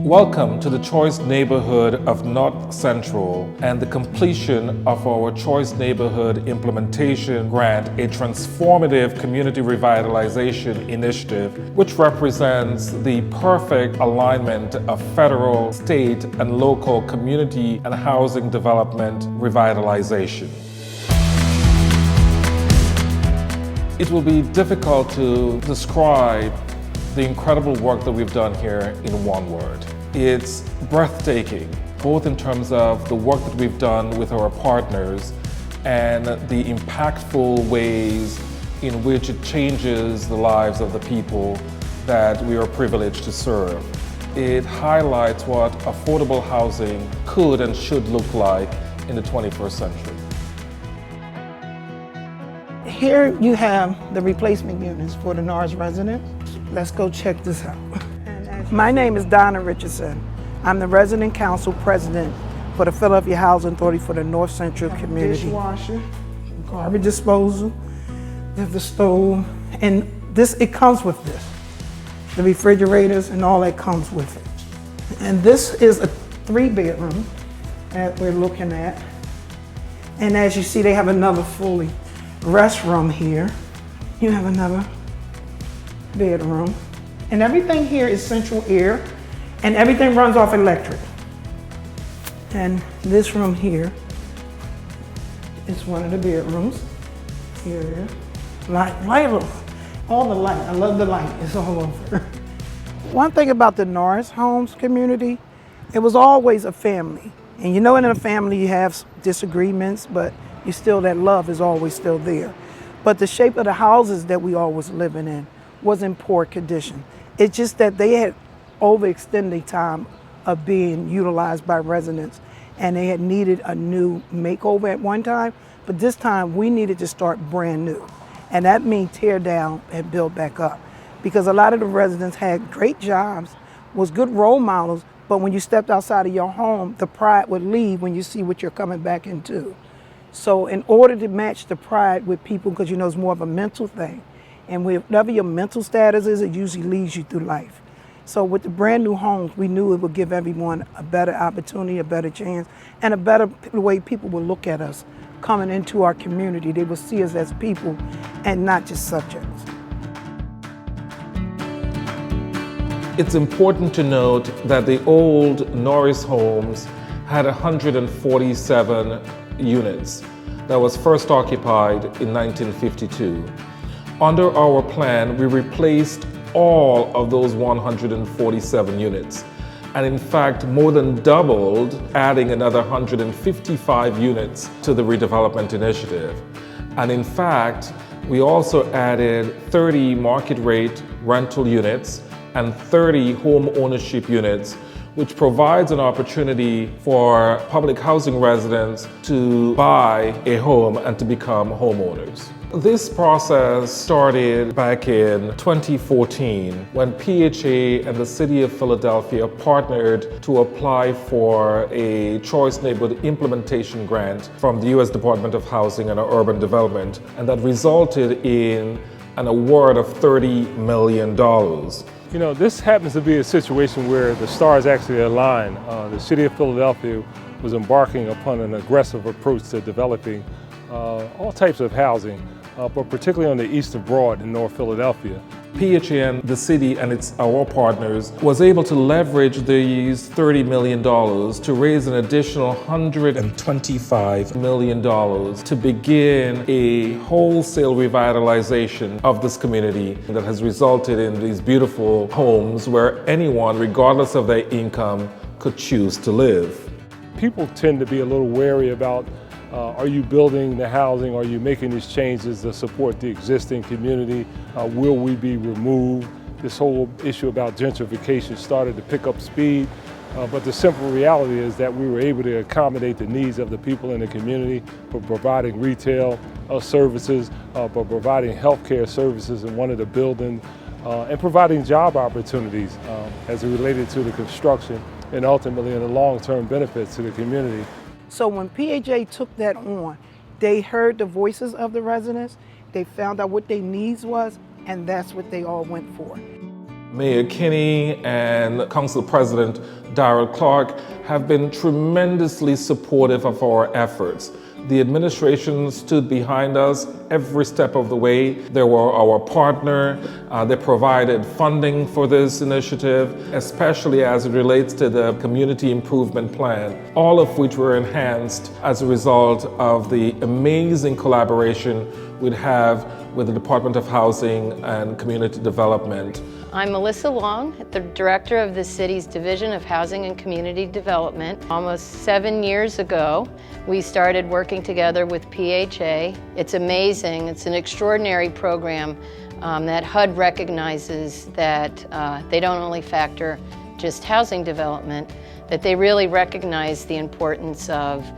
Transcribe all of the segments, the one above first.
Welcome to the Choice Neighborhood of North Central and the completion of our Choice Neighborhood Implementation Grant, a transformative community revitalization initiative which represents the perfect alignment of federal, state, and local community and housing development revitalization. It will be difficult to describe the incredible work that we've done here in one word. It's breathtaking, both in terms of the work that we've done with our partners and the impactful ways in which it changes the lives of the people that we are privileged to serve. It highlights what affordable housing could and should look like in the 21st century. Here you have the replacement units for the Norris residents. Let's go check this out. My name is Donna Richardson. I'm the resident council president for the Philadelphia Housing Authority for the North Central community. Dishwasher, garbage disposal, there's the stove, and it comes with this. The refrigerators and all that comes with it. And this is a 3-bedroom that we're looking at. And as you see, they have another fully restroom here. You have another bedroom. And everything here is central air, and everything runs off electric. And this room here is one of the bedrooms. Here, light, all the light. I love the light, it's all over. One thing about the Norris Homes community, it was always a family. And you know, in a family you have disagreements, but that love is always still there. But the shape of the houses that we all was living in was in poor condition. It's just that they had overextended time of being utilized by residents, and they had needed a new makeover at one time, but this time we needed to start brand new. And that means tear down and build back up. Because a lot of the residents had great jobs, was good role models, but when you stepped outside of your home, the pride would leave when you see what you're coming back into. So in order to match the pride with people, because you know it's more of a mental thing, and whatever your mental status is, it usually leads you through life. So with the brand new homes, we knew it would give everyone a better opportunity, a better chance, and a better way people will look at us coming into our community. They will see us as people and not just subjects. It's important to note that the old Norris Homes had 147 units that was first occupied in 1952. Under our plan, we replaced all of those 147 units, and in fact more than doubled, adding another 155 units to the redevelopment initiative. And in fact, we also added 30 market rate rental units and 30 home ownership units, which provides an opportunity for public housing residents to buy a home and to become homeowners. This process started back in 2014 when PHA and the City of Philadelphia partnered to apply for a Choice Neighborhood Implementation Grant from the U.S. Department of Housing and Urban Development, and that resulted in an award of $30 million. You know, this happens to be a situation where the stars actually align. The City of Philadelphia was embarking upon an aggressive approach to developing all types of housing, but particularly on the Eastern Broad in North Philadelphia. PHA and the city and our partners was able to leverage these $30 million to raise an additional $125 million to begin a wholesale revitalization of this community that has resulted in these beautiful homes where anyone, regardless of their income, could choose to live. People tend to be a little wary about are you building the housing? Are you making these changes to support the existing community? Will we be removed? This whole issue about gentrification started to pick up speed, but the simple reality is that we were able to accommodate the needs of the people in the community for providing retail services, for providing healthcare services in one of the buildings, and providing job opportunities as it related to the construction and ultimately in the long-term benefits to the community. So when PHA took that on, they heard the voices of the residents, they found out what their needs was, and that's what they all went for. Mayor Kinney and Council President Darrell Clark have been tremendously supportive of our efforts. The administration stood behind us every step of the way. They were our partner. They provided funding for this initiative, especially as it relates to the community improvement plan, all of which were enhanced as a result of the amazing collaboration we'd have with the Department of Housing and Community Development. I'm Melissa Long, the director of the city's Division of Housing and Community Development. Almost 7 years ago, we started working together with PHA. It's amazing. It's an extraordinary program that HUD recognizes that they don't only factor just housing development, that they really recognize the importance of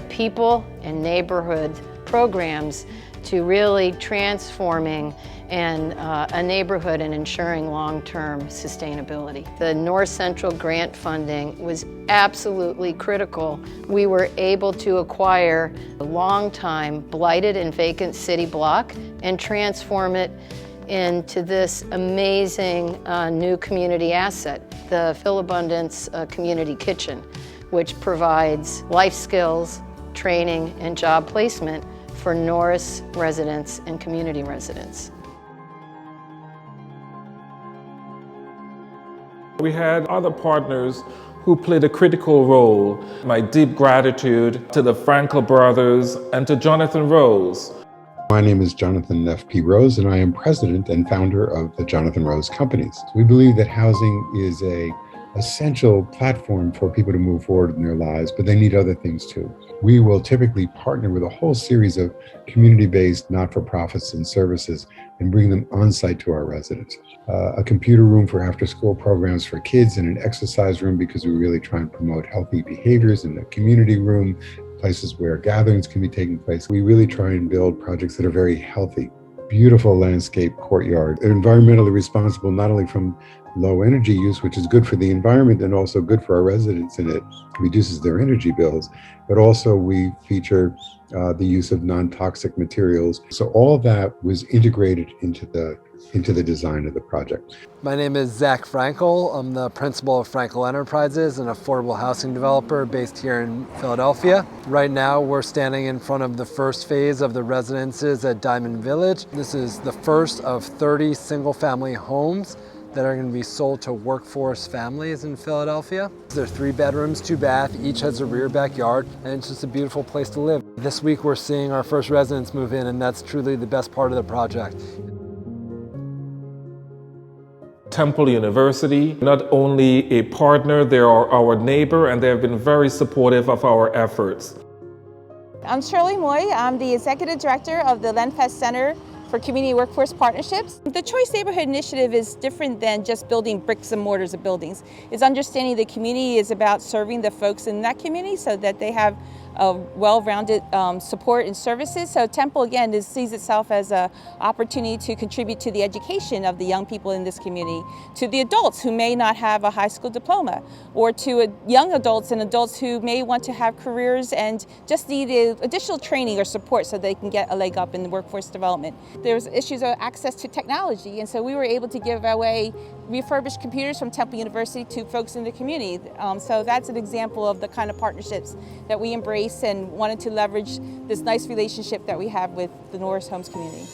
people and neighborhood programs to really transforming a neighborhood and ensuring long-term sustainability. The North Central grant funding was absolutely critical. We were able to acquire a long-time blighted and vacant city block and transform it into this amazing new community asset, the Philabundance Community Kitchen, which provides life skills, training, and job placement for Norris residents and community residents. We had other partners who played a critical role. My deep gratitude to the Frankel brothers and to Jonathan Rose. My name is Jonathan F.P. Rose, and I am president and founder of the Jonathan Rose Companies. We believe that housing is an essential platform for people to move forward in their lives, but they need other things too. We will typically partner with a whole series of community-based not-for-profits and services and bring them on-site to our residents. A computer room for after-school programs for kids and an exercise room because we really try and promote healthy behaviors in the community room, places where gatherings can be taking place. We really try and build projects that are very healthy. Beautiful landscape courtyard, environmentally responsible, not only from low energy use, which is good for the environment and also good for our residents, and it reduces their energy bills, but also we feature the use of non-toxic materials. So all that was integrated into the design of the project. My name is Zach Frankel. I'm the principal of Frankel Enterprises, an affordable housing developer based here in Philadelphia. Right now we're standing in front of the first phase of the residences at Diamond Village. This is the first of 30 single-family homes that are going to be sold to workforce families in Philadelphia. They're 3 bedrooms, 2 bath, each has a rear backyard, and it's just a beautiful place to live. This week we're seeing our first residents move in, and that's truly the best part of the project. Temple University, not only a partner, they are our neighbor, and they have been very supportive of our efforts. I'm Shirley Moy. I'm the Executive Director of the Lenfest Center for Community Workforce Partnerships. The Choice Neighborhood Initiative is different than just building bricks and mortars of buildings. It's understanding the community is about serving the folks in that community so that they have a well-rounded support and services. So Temple, again, sees itself as an opportunity to contribute to the education of the young people in this community, to the adults who may not have a high school diploma, or to young adults and adults who may want to have careers and just need additional training or support so they can get a leg up in the workforce development. There's issues of access to technology, and so we were able to give away refurbished computers from Temple University to folks in the community. So that's an example of the kind of partnerships that we embrace and wanted to leverage this nice relationship that we have with the Norris Homes community.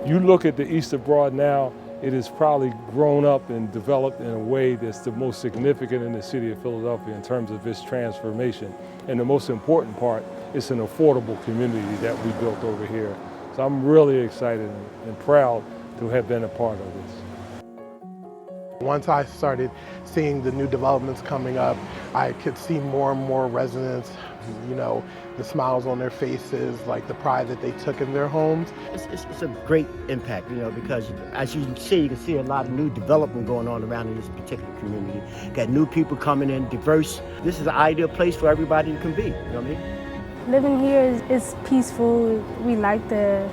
You look at the East of Broad now, it has probably grown up and developed in a way that's the most significant in the city of Philadelphia in terms of its transformation. And the most important part, it's an affordable community that we built over here. So I'm really excited and proud to have been a part of this. Once I started seeing the new developments coming up, I could see more and more residents, the smiles on their faces, like the pride that they took in their homes. It's a great impact, because as you can see a lot of new development going on around in this particular community. Got new people coming in, diverse. This is an ideal place for everybody to can be, you know what I mean? Living here is peaceful. We like the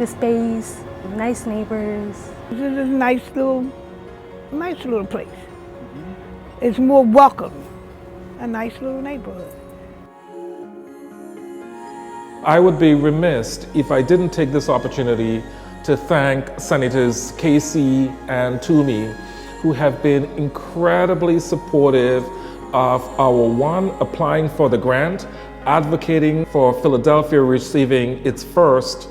space, nice neighbors. This is a nice little place. It's more welcome, a nice little neighborhood. I would be remiss if I didn't take this opportunity to thank Senators Casey and Toomey, who have been incredibly supportive of our one, applying for the grant, advocating for Philadelphia receiving its first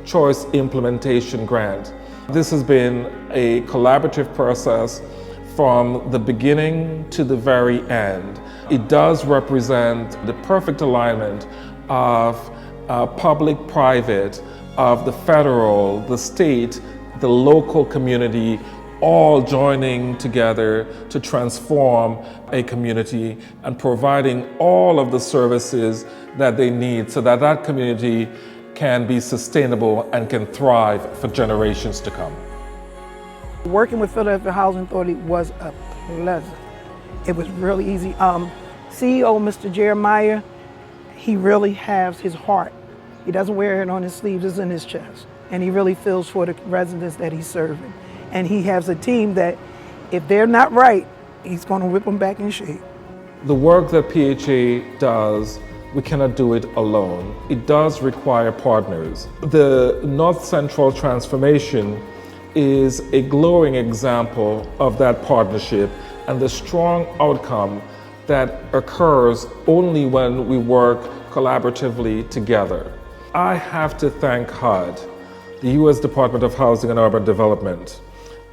choice implementation grant. This has been a collaborative process from the beginning to the very end. It does represent the perfect alignment of public-private, of the federal, the state, the local community, all joining together to transform a community and providing all of the services that they need so that that community can be sustainable and can thrive for generations to come. Working with Philadelphia Housing Authority was a pleasure. It was really easy. CEO, Mr. Jeremiah, he really has his heart. He doesn't wear it on his sleeves, it's in his chest. And he really feels for the residents that he's serving. And he has a team that, if they're not right, he's going to whip them back in shape. The work that PHA does, we cannot do it alone. It does require partners. The North Central transformation is a glowing example of that partnership and the strong outcome that occurs only when we work collaboratively together. I have to thank HUD, the U.S. Department of Housing and Urban Development,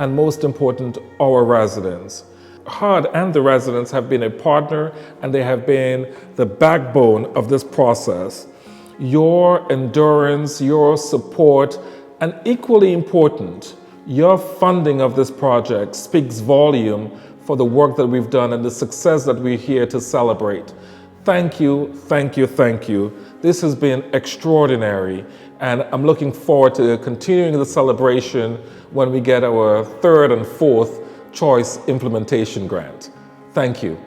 and most important, our residents. HUD and the residents have been a partner and they have been the backbone of this process. Your endurance, your support, and equally important, your funding of this project speaks volume for the work that we've done and the success that we're here to celebrate. Thank you, thank you, thank you. This has been extraordinary, and I'm looking forward to continuing the celebration when we get our third and fourth choice implementation grant. Thank you.